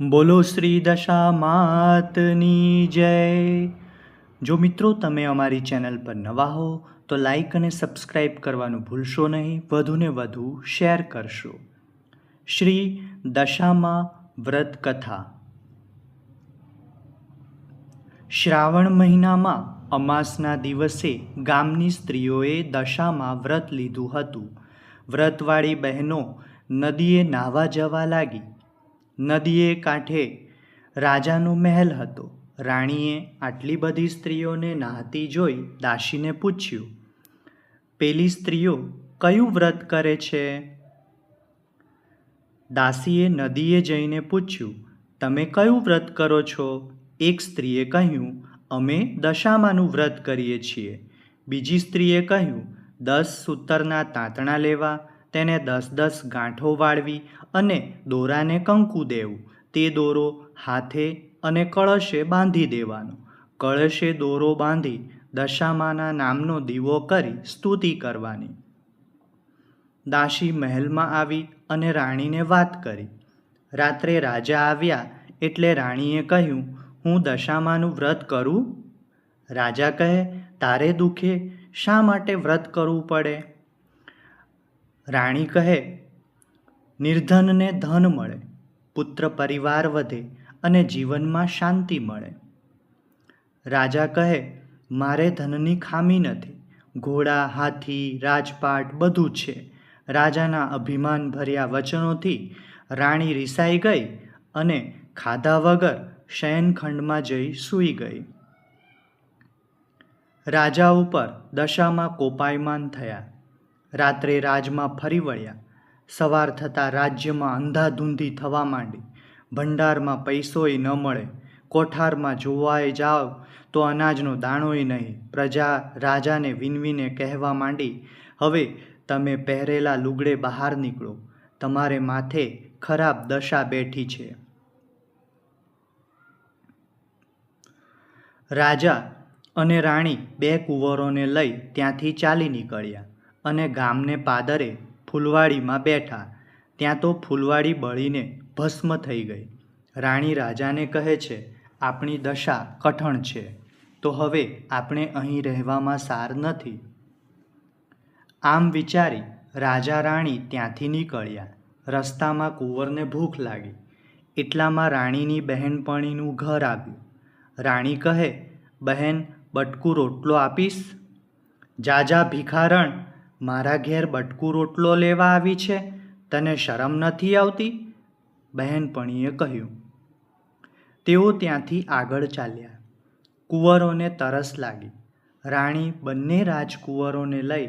બોલો શ્રી દશા માતની જય। જો મિત્રો તમે અમારી ચેનલ પર નવા હો તો લાઈક અને સબસ્ક્રાઈબ કરવાનું ભૂલશો નહીં, વધુને વધુ શેર કરશો। શ્રી દશામાં વ્રત કથા। શ્રાવણ મહિનામાં અમાસના દિવસે ગામની સ્ત્રીઓએ દશામાં વ્રત લીધું હતું। વ્રતવાળી બહેનો નદીએ નાહવા જવા લાગી। નદીએ કાંઠે રાજાનો મહેલ હતો। રાણીએ આટલી બધી સ્ત્રીઓને નહાતી જોઈ દાસીને પૂછ્યું, પેલી સ્ત્રીઓ કયું વ્રત કરે છે? દાસીએ નદીએ જઈને પૂછ્યું, તમે કયું વ્રત કરો છો? એક સ્ત્રીએ કહ્યું, અમે દશામાનું વ્રત કરીએ છીએ। બીજી સ્ત્રીએ કહ્યું, 10 સૂતરના તાંતણા લેવા, તેને 10 ગાંઠો વાળવી અને દોરાને કંકુ દેવું। તે દોરો હાથે અને કળશે બાંધી દેવાનો। કળશે દોરો બાંધી દશામાના નામનો દીવો કરી સ્તુતિ કરવાની। દાસી મહેલમાં આવી અને રાણીને વાત કરી। રાત્રે રાજા આવ્યા એટલે રાણીએ કહ્યું, હું દશામાનું વ્રત કરું? રાજા કહે, તારે દુખે શા માટે વ્રત કરવું પડે? રાણી કહે, નિર્ધનને ધન મળે, પુત્ર પરિવાર વધે અને જીવનમાં શાંતિ મળે। રાજા કહે, મારે ધનની ખામી નથી, ઘોડા હાથી રાજપાટ બધું છે। રાજાના અભિમાન ભર્યા વચનોથી રાણી રિસાઈ ગઈ અને ખાધા વગર શયનખંડમાં જઈ સૂઈ ગઈ। રાજા ઉપર દશામાં કોપાયમાન થયા। રાત્રે રાજમાં ફરી વળ્યા। સવાર થતાં રાજ્યમાં અંધાધૂંધી થવા માંડી। ભંડારમાં પૈસોય ન મળે, કોઠારમાં જોવાય જાવ તો અનાજનો દાણોય નહીં। પ્રજા રાજાને વિનવીને કહેવા માંડી, હવે તમે પહેરેલા લુગડે બહાર નીકળો, તમારે માથે ખરાબ દશા બેઠી છે। રાજા અને રાણી 2 કુંવરોને લઈ ત્યાંથી ચાલી નીકળ્યા અને ગામને પાદરે ફૂલવાડીમાં બેઠા। ત્યાં તો ફૂલવાડી બળીને ભસ્મ થઈ ગઈ। રાણી રાજાને કહે છે, આપણી દશા કઠણ છે, તો હવે આપણે અહીં રહેવામાં સાર નથી। આમ વિચારી રાજા રાણી ત્યાંથી નીકળ્યા। રસ્તામાં કુંવરને ભૂખ લાગી, એટલામાં રાણીની બહેનપણીનું ઘર આવ્યું। રાણી કહે, બહેન બટકું રોટલો આપીશ? જાજા ભિખારણ, મારા ઘેર બટકું રોટલો લેવા આવી છે, તને શરમ નથી આવતી? બહેનપણીએ કહ્યું। તેઓ ત્યાંથી આગળ ચાલ્યા। કુંવરોને તરસ લાગી। રાણી બંને રાજકુંવરોને લઈ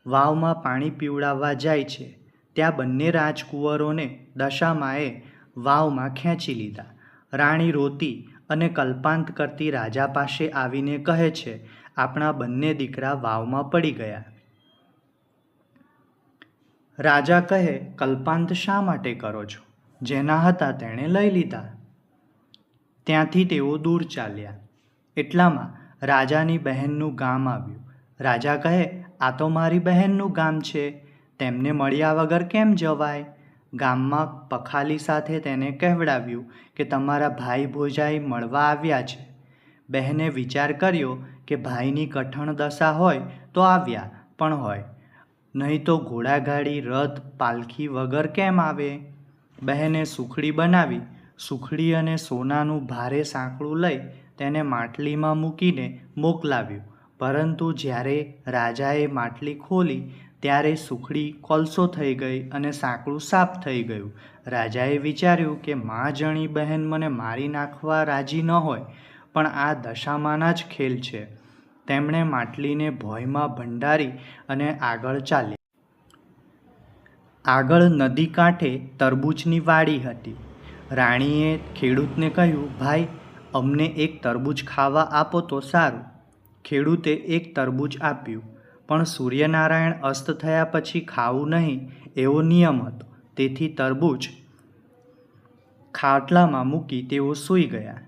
વાવમાં પાણી પીવડાવવા જાય છે। ત્યાં બંને રાજકુંવરોને દશામાએ વાવમાં ખેંચી લીધા। રાણી રોતી અને કલ્પાંત કરતી રાજા પાસે આવીને કહે છે, આપણા બંને દીકરા વાવમાં પડી ગયા। રાજા કહે, કલ્પાંત શા માટે કરો છો? જેના હતા તેણે લઈ લીધા। ત્યાંથી તેઓ દૂર ચાલ્યા। એટલામાં રાજાની બહેનનું ગામ આવ્યું। રાજા કહે, આ તો મારી બહેનનું ગામ છે, તેમને મળ્યા વગર કેમ જવાય? ગામમાં પખાલી સાથે તેને કહેવડાવ્યું કે તમારા ભાઈ ભોજાઈ મળવા આવ્યા છે। બહેને વિચાર કર્યો કે ભાઈની કઠણ દશા હોય તો આવ્યા પણ હોય, નહીં તો ઘોડાગાડી રથ પાલખી વગર કેમ આવે? બહેને સુખડી બનાવી। સુખડી અને સોનાનું ભારે સાંકળું લઈ તેને માટલીમાં મૂકીને મોકલાવ્યું। પરંતુ જ્યારે રાજાએ માટલી ખોલી ત્યારે સુખડી કોલસો થઈ ગઈ અને સાંકળું સાફ થઈ ગયું। રાજાએ વિચાર્યું કે જણી બહેન મને મારી નાખવા રાજી ન હોય, પણ આ દશામાના જ ખેલ છે। તેમણે માટલીને ભોંયમાં ભંડારી અને આગળ ચાલ્યા। આગળ નદી કાંઠે તરબૂચની વાડી હતી। રાણીએ ખેડૂતને કહ્યું, ભાઈ અમને એક તરબૂચ ખાવા આપો તો સારું। ખેડૂતે એક તરબૂચ આપ્યું, પણ સૂર્યનારાયણ અસ્ત થયા પછી ખાવું નહીં એવો નિયમ હતો, તેથી તરબૂચ ખાટલામાં મૂકી તેઓ સૂઈ ગયા।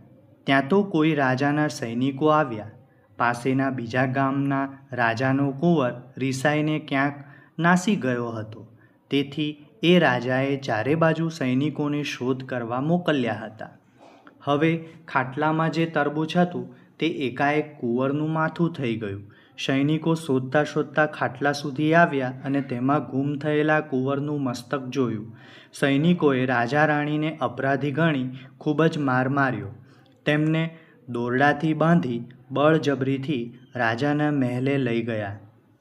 ત્યાં તો કોઈ રાજાના સૈનિકો આવ્યા। પાસેના બીજા ગામના રાજાનો કુંવર રિસાઈને ક્યાંક નાસી ગયો હતો, તેથી એ રાજાએ ચારે બાજુ સૈનિકોને શોધ કરવા મોકલ્યા હતા. હવે ખાટલામાં જે તરબૂચ હતું તે એકાએક કુંવરનું માથું થઈ ગયું. સૈનિકો શોધતા શોધતા ખાટલા સુધી આવ્યા અને તેમાં ગુમ થયેલા કુંવરનું મસ્તક જોયું. સૈનિકોએ રાજા રાણીને અપરાધી ગણી ખૂબ જ માર માર્યો. તેમને દોરડાથી બાંધી બળજબરીથી રાજાના મહેલે લઈ ગયા.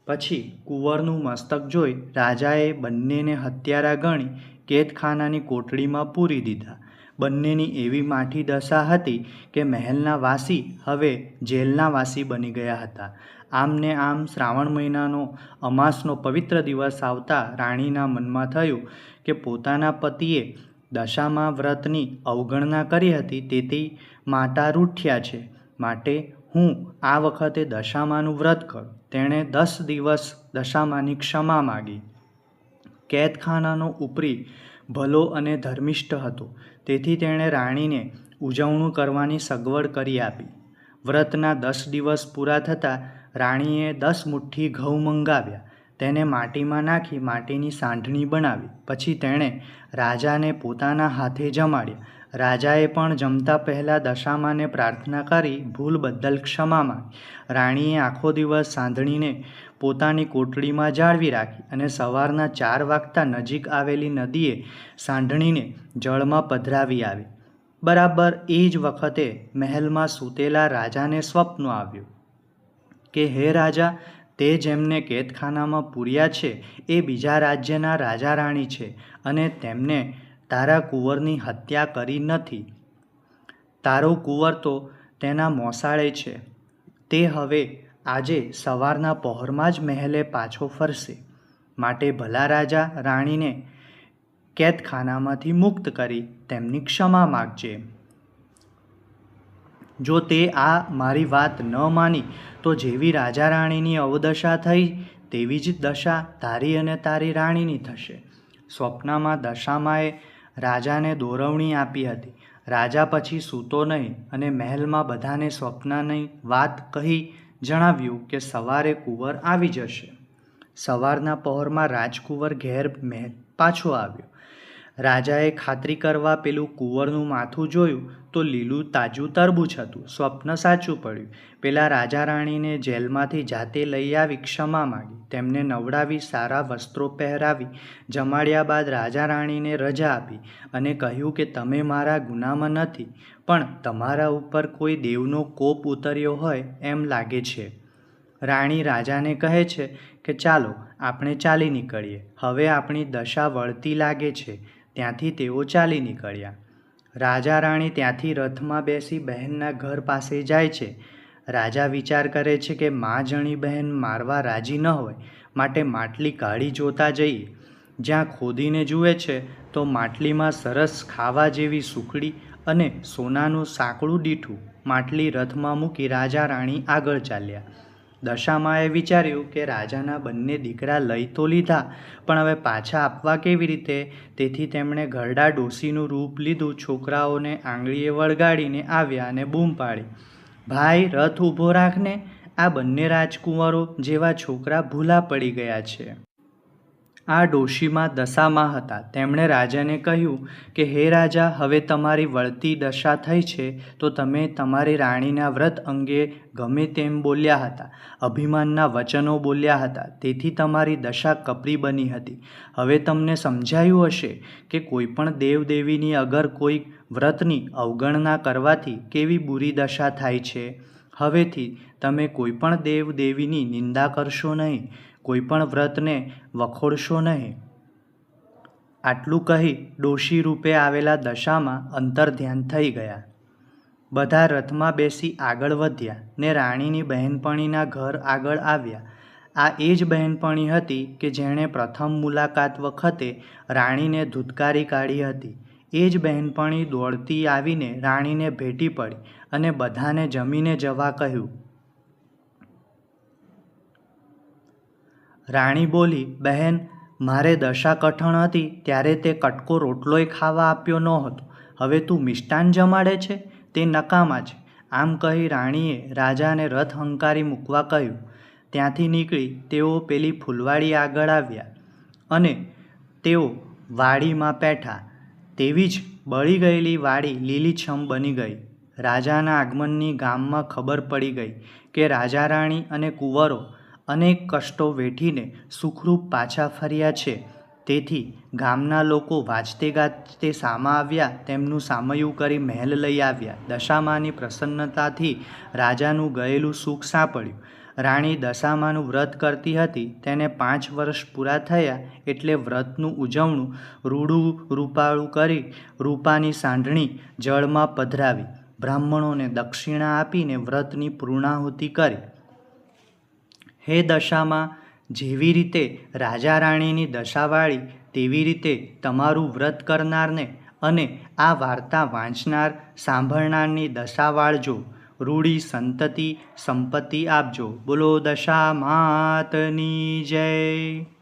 પછી કુંવરનું મસ્તક જોઈ રાજાએ બંનેને હત્યારા ગણી કેદખાનાની કોટડીમાં પૂરી દીધા. બંનેની એવી માઠી દશા હતી કે મહેલના વાસી હવે જેલના વાસી બની ગયા હતા. આમને આમ શ્રાવણ મહિનાનો અમાસનો પવિત્ર દિવસ આવતા રાણીના મનમાં થયું કે પોતાના પતિએ દશામાં વ્રતની અવગણના કરી હતી, તેથી માતા રૂઠ્યા છે, માટે હું આ વખતે દશામાનું વ્રત કરું. તેણે 10 દિવસ દશામાની ક્ષમા માગી. કેદખાનાનો ઉપરી ભલો અને ધર્મિષ્ઠ હતો, તેથી તેણે રાણીને ઉજવણું કરવાની સગવડ કરી આપી. વ્રતના 10 દિવસ પૂરા થતાં રાણીએ 10 મુઠ્ઠી ઘઉં મંગાવ્યા. તેને માટીમાં નાખી માટીની સાંઢણી બનાવી. પછી તેણે રાજાને પોતાના હાથે જમાડ્યા. રાજાએ પણ જમતા પહેલાં દશામાને પ્રાર્થના કરી ભૂલ બદલ ક્ષમા માંગી. રાણીએ આખો દિવસ સાંધણીને પોતાની કોટડીમાં જાળવી રાખી અને સવારના 4 વાગતા નજીક આવેલી નદીએ સાંઢણીને જળમાં પધરાવી આવી. બરાબર એ જ વખતે મહેલમાં સૂતેલા રાજાને સ્વપ્ન આવ્યું કે હે રાજા, તે જેમને કેદખાનામાં પૂર્યા છે એ બીજા રાજ્યના રાજા રાણી છે અને તેમને તારા કુંવરની હત્યા કરી નથી. તારો કુંવર તો તેના મોસાળે છે. તે હવે આજે સવારના પહોરમાં જ મહેલે પાછો ફરશે. માટે ભલા રાજા રાણીને કેદખાનામાંથી મુક્ત કરી તેમની ક્ષમા માગજે. જો તે આ મારી વાત ન માની તો જેવી રાજા રાણીની અવદશા થઈ તેવી જ દશા તારી અને તારી રાણીની થશે. સ્વપ્નમાં દશામાએ રાજાને દોરવણી આપી હતી. રાજા પછી સૂતો નહીં અને મહેલમાં બધાને સ્વપ્નની વાત કહી જણાવ્યું કે સવારે કુંવર આવી જશે. સવારના પહોરમાં રાજકુંવર ઘેર મહેલ પાછો આવ્યો. રાજાએ ખાતરી કરવા પેલું કુંવરનું માથું જોયું તો લીલું તાજું તરબૂચ હતું. સ્વપ્ન સાચું પડ્યું. પેલા રાજા રાણીને જેલમાંથી જાતે લઈ આવી ક્ષમા માગી. તેમને નવડાવી સારા વસ્ત્રો પહેરાવી જમાડ્યા બાદ રાજા રાણીને રજા આપી અને કહ્યું કે તમે મારા ગુનામાં નથી, પણ તમારા ઉપર કોઈ દેવનો કોપ ઉતર્યો હોય એમ લાગે છે. રાણી રાજાને કહે છે કે ચાલો આપણે ચાલી નીકળીએ. હવે આપણી દશા વળતી લાગે છે. ત્યાંથી તેઓ ચાલી નીકળ્યા. રાજા રાણી ત્યાંથી રથમાં બેસી બહેનના ઘર પાસે જાય છે. રાજા વિચાર કરે છે કે જણી બહેન મારવા રાજી ન હોય, માટે માટલી કાઢી જોતા જઈએ. જ્યાં ખોદીને જુએ છે તો માટલીમાં સરસ ખાવા જેવી સુખડી અને સોનાનું સાંકડું દીઠું. માટલી રથમાં મૂકી રાજા રાણી આગળ ચાલ્યા. દશામાએ વિચાર્યું કે રાજાના બંને દીકરા લઈ તો લીધા, પણ હવે પાછા આપવા કેવી રીતે? તેથી તેમણે ઘરડા ડોશીનું રૂપ લીધું. છોકરાઓને આંગળીએ વળગાડીને આવ્યા અને બૂમ પાડી, ભાઈ રથ ઊભો રાખને, આ બંને રાજકુંવરો જેવા છોકરા ભૂલા પડી ગયા છે. આ ડોશીમાં દશામાં હતા. તેમણે રાજાને કહ્યું કે હે રાજા, હવે તમારી વળતી દશા થઈ છે તો તમે તમારી રાણીના વ્રત અંગે ગમે તેમ બોલ્યા હતા, અભિમાનના વચનો બોલ્યા હતા, તેથી તમારી દશા કપરી બની હતી. હવે તમને સમજાયું હશે કે કોઈ પણ દેવદેવીની અગર કોઈ વ્રતની અવગણના કરવાથી કેવી બુરી દશા થાય છે. હવેથી તમે કોઈ પણ દેવદેવીની નિંદા કરશો નહીં, કોઈ પણ વ્રતને વખોડશો નહીં. આટલું કહી ડોશી રૂપે આવેલા દશામાં અંતર્ધ્યાન થઈ ગયા. બધા રથમાં બેસી આગળ વધ્યા ને રાણીની બહેનપણીના ઘર આગળ આવ્યા. આ એ જ બહેનપણી હતી કે જેણે પ્રથમ મુલાકાત વખતે રાણીને ધૂતકારી કાઢી હતી. એ જ બહેનપણી દોડતી આવીને રાણીને ભેટી પડી અને બધાને જમીને જવા કહ્યું. રાણી બોલી, બહેન, મારે દશા કઠણ હતી ત્યારે તે કટકો રોટલોય ખાવા આપ્યો ન હતો. હવે તું મિષ્ટાન જમાડે છે, તે નકામા છે. આમ કહી રાણીએ રાજાને રથ હંકારી મૂકવા કહ્યું. ત્યાંથી નીકળી તેઓ પેલી ફૂલવાડી આગળ આવ્યા અને તેઓ વાડીમાં પેઠા. તેવી જ બળી ગયેલી વાડી લીલીછમ બની ગઈ. રાજાના આગમનની ગામમાં ખબર પડી ગઈ કે રાજા રાણી અને કુંવરો અનેક કષ્ટો વેઠીને સુખરૂપ પાછા ફર્યા છે. તેથી ગામના લોકો વાજતે ગાજતે સામા આવ્યા, તેમનું સામયું કરી મહેલ લઈ આવ્યા. દશામાની પ્રસન્નતાથી રાજાનું ગયેલું સુખ સાંપડ્યું. રાણી દશામાનું વ્રત કરતી હતી. તેને 5 વર્ષ પૂરા થયા એટલે વ્રતનું ઉજવણું રૂડું રૂપાળું કરી રૂપાની સાંઢણી જળમાં પધરાવી બ્રાહ્મણોને દક્ષિણા આપીને વ્રતની પૂર્ણાહુતિ કરી. હે દશામાં, જેવી રીતે રાજા રાણીની દશાવાળી તેવી રીતે તમારું વ્રત કરનારને અને આ વાર્તા વાંચનાર સાંભળનારની દશા વાળજો. રૂડી સંતતિ સંપત્તિ આપજો. બોલો દશા માતની જય.